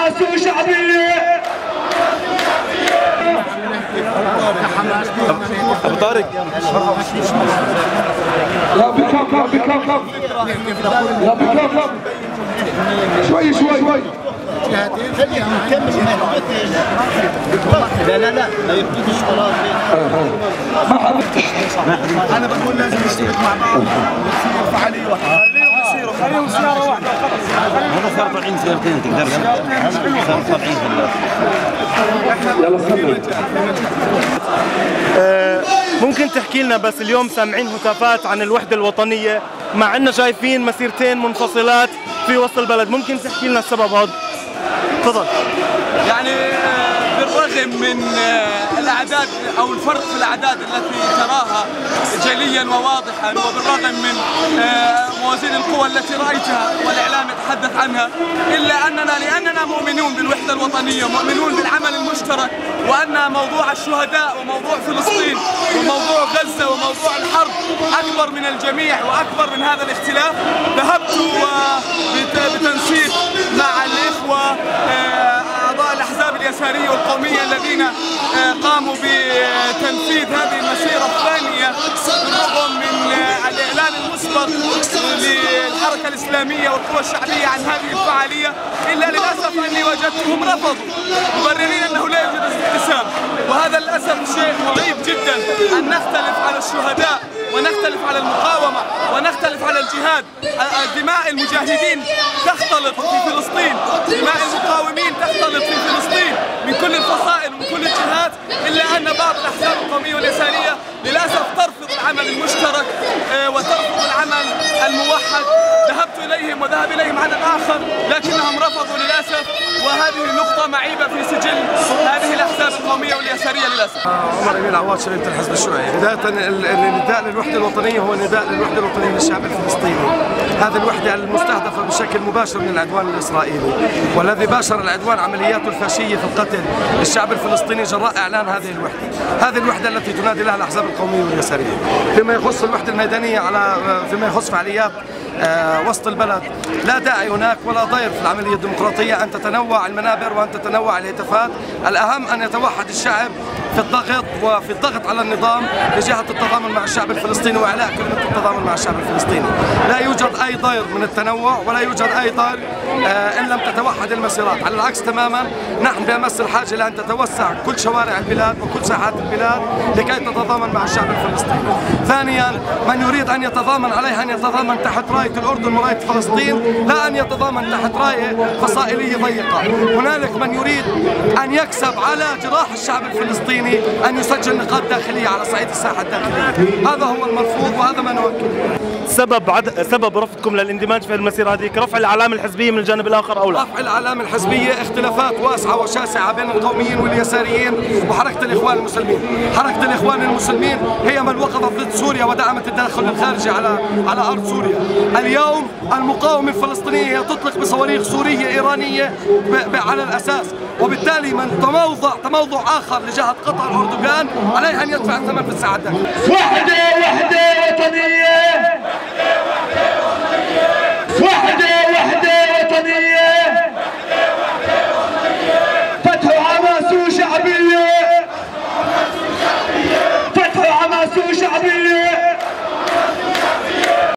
حماس وشعبية. أبو طارق يا بكم يا بكم يا بكم شوي شوي شوي. خليهم نكمل. لا لا لا ما يبتديش خلاص. انا بقول لازم نشترك مع بعض ونصير فعاليه واحده. خليهم سياره واحده. هذا صار طالعين سيارتين تقدر صار طالعين ممكن تحكي لنا بس اليوم سامعين هتافات عن الوحدة الوطنية مع أننا شايفين مسيرتين منفصلات في وسط البلد، ممكن تحكي لنا السبب هذا؟ تفضل. يعني بالرغم من الأعداد أو الفرق في الأعداد التي تراها جليا وواضحا، وبالرغم من موازين القوى التي رأيتها والإعلام يتحدث عنها، إلا لأننا مؤمنون بالوحدة الوطنية، مؤمنون بالعمل المشترك، وأن موضوع الشهداء وموضوع فلسطين وموضوع غزة وموضوع الحرب أكبر من الجميع وأكبر من هذا الاختلاف. ذهبت بتنسيق مع الإخوة أعضاء الأحزاب اليسارية والقومية الذين قاموا بتنفيذ هذه المسيرة الثانية بالرغم من الإعلان المسبق للحركة الإسلامية والقوى الشعبية عن هذه الفعالية، إلا للأسف أني وجدتهم رفضوا مبررين أنه لا يوجد انقسام. وهذا للأسف شيء معيب جدا، أن نختلف على الشهداء ونختلف على المقاومة ونختلف على الجهاد. دماء المجاهدين تختلط في فلسطين، دماء المقاومين تختلط في فلسطين من كل الفصائل ومن كل الجهات، إلا أن بعض الأحزاب القومية واليسارية للأسف ترفض العمل المشترك وترفض العمل الموحد. ذهبت إليهم وذهب إليهم عدد آخر لكنهم رفضوا للأسف، وهذه نقطة معيبة في سجل هذه الأحزاب القومية واليسارية للأسف. عمر أمين عواد شريف الحزب الشيوعي. بداية النداء للوحدة الوطنية هو نداء للوحدة الوطنية للشعب الفلسطيني. هذه الوحدة المستهدفة بشكل مباشر من العدوان الإسرائيلي، والذي باشر العدوان عملياته الفاشية في القتل للشعب الفلسطيني جراء إعلان هذه الوحدة. هذه الوحدة التي تنادي لها الأحزاب القومية واليسارية. فيما يخص الوحدة الميدانية فيما يخص فعاليات وسط البلد، لا داعي هناك ولا ضير في العملية الديمقراطية أن تتنوع المنابر وأن تتنوع الهتافات. الأهم أن يتوحد الشعب في الضغط وفي الضغط على النظام لجهة التضامن مع الشعب الفلسطيني وإعلاء كلمة التضامن مع الشعب الفلسطيني. لا يوجد أي ضير من التنوع ولا يوجد أي ضير إن لم تتوحد المسيرات. على العكس تماما، نحن بأمس الحاجة لأن تتوسع كل شوارع البلاد وكل ساحات البلاد لكي تتضامن مع الشعب الفلسطيني. ثانيا، من يريد أن يتضامن عليه أن يتضامن تحت راية الأردن وراية فلسطين، لا أن يتضامن تحت راية فصائلية ضيقة. هنالك من يريد أن يكسب على جراح الشعب الفلسطيني أن يسجل نقاط داخلية على صعيد الساحة الداخلية. هذا هو المرفوض وهذا ما نؤكد. سبب رفضكم للاندماج في المسيرة هذه رفع الأعلام الحزبية من الجانب الآخر أو لا؟ رفع الأعلام الحزبية اختلافات واسعة وشاسعة بين القوميين واليساريين وحركة الإخوان المسلمين. حركة الإخوان المسلمين هي من وقفت ضد سوريا ودعمت التدخل الخارجي على أرض سوريا. اليوم المقاومة الفلسطينية تطلق بصواريخ سورية إيرانية على الأساس، وبالتالي من تموضع آخر لجهة قطر أردوغان عليه أن يدفع الثمن في الساعة الداخلية. وحدة وطنية، وحدة وطنية، فتح حماس وشعبية، فتح حماس وشعبية.